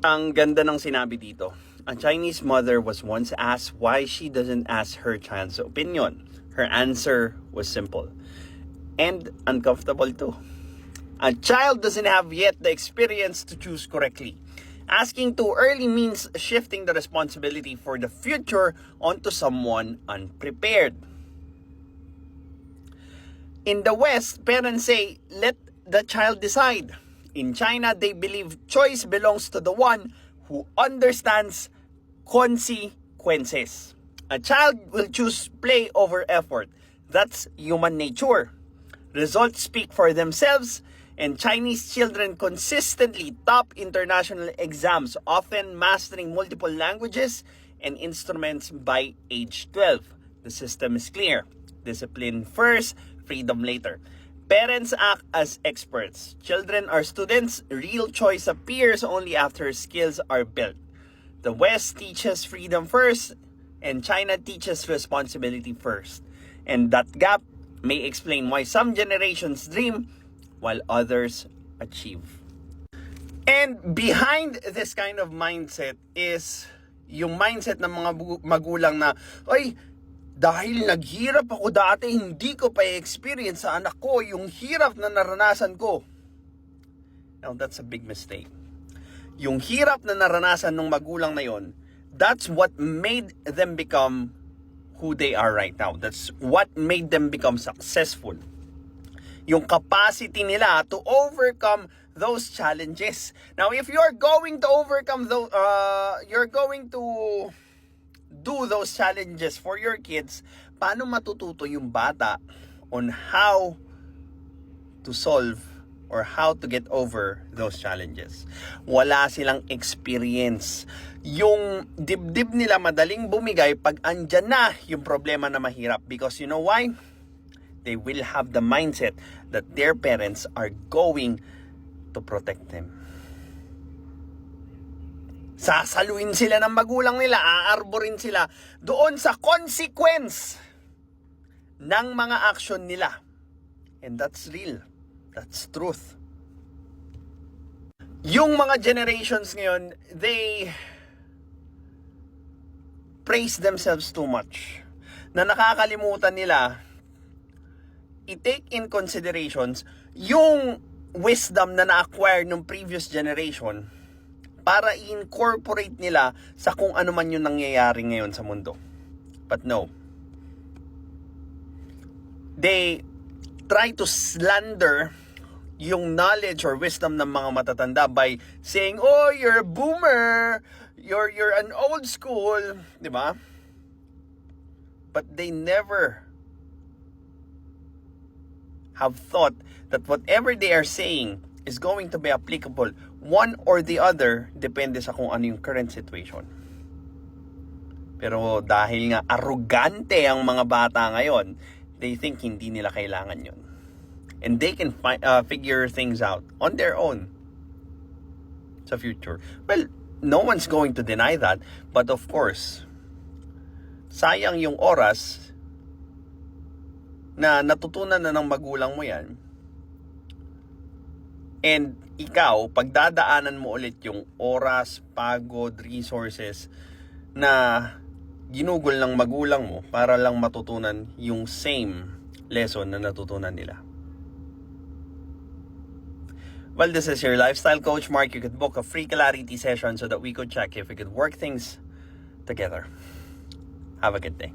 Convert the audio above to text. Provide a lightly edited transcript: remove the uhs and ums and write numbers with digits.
Ang ganda ng sinabi dito. A Chinese mother was once asked why she doesn't ask her child's opinion. Her answer was simple and uncomfortable too. A child doesn't have yet the experience to choose correctly. Asking too early means shifting the responsibility for the future onto someone unprepared. In the West, parents say, let the child decide. In China, they believe choice belongs to the one who understands consequences. A child will choose play over effort. That's human nature. Results speak for themselves, and Chinese children consistently top international exams, often mastering multiple languages and instruments by age 12. The system is clear. Discipline first, freedom later. Parents act as experts. Children are students. Real choice appears only after skills are built. The West teaches freedom first, and China teaches responsibility first. And that gap may explain why some generations dream while others achieve. And behind this kind of mindset is yung mindset ng mga magulang na, ay, dahil naghirap ako dati, hindi ko pa i-experience sa anak ko yung hirap na naranasan ko. Now, that's a big mistake. Yung hirap na naranasan ng magulang na yon, that's what made them become who they are right now. That's what made them become successful. Yung capacity nila to overcome those challenges. Now, if you're going to overcome those, you're going to do those challenges for your kids, paano matututo yung bata on how to solve or how to get over those challenges? Wala silang experience. Yung dibdib nila madaling bumigay pag andyan na yung problema na mahirap. Because you know why? They will have the mindset that their parents are going to protect them. Sasaluin sila ng magulang nila, aarborin sila doon sa consequence ng mga action nila. And that's real. That's truth. Yung mga generations ngayon, they praise themselves too much. Na nakakalimutan nila i-take in considerations yung wisdom na na-acquire ng previous generation para i-incorporate nila sa kung ano man yung nangyayari ngayon sa mundo. But no. They try to slander yung knowledge or wisdom ng mga matatanda by saying, oh, you're a boomer, you're an old school, di ba? But they never have thought that whatever they are saying is going to be applicable one or the other, depende sa kung ano yung current situation. Pero dahil nga arrogante ang mga bata ngayon, they think hindi nila kailangan yun. And they can figure things out on their own sa future. Well, no one's going to deny that. But of course, sayang yung oras na natutunan na ng magulang mo yan. And ikaw, pagdadaanan mo ulit yung oras, pagod, resources na ginugol ng magulang mo para lang matutunan yung same lesson na natutunan nila. Well, this is your lifestyle coach, Mark. You could book a free clarity session so that we could check if we could work things together. Have a good day.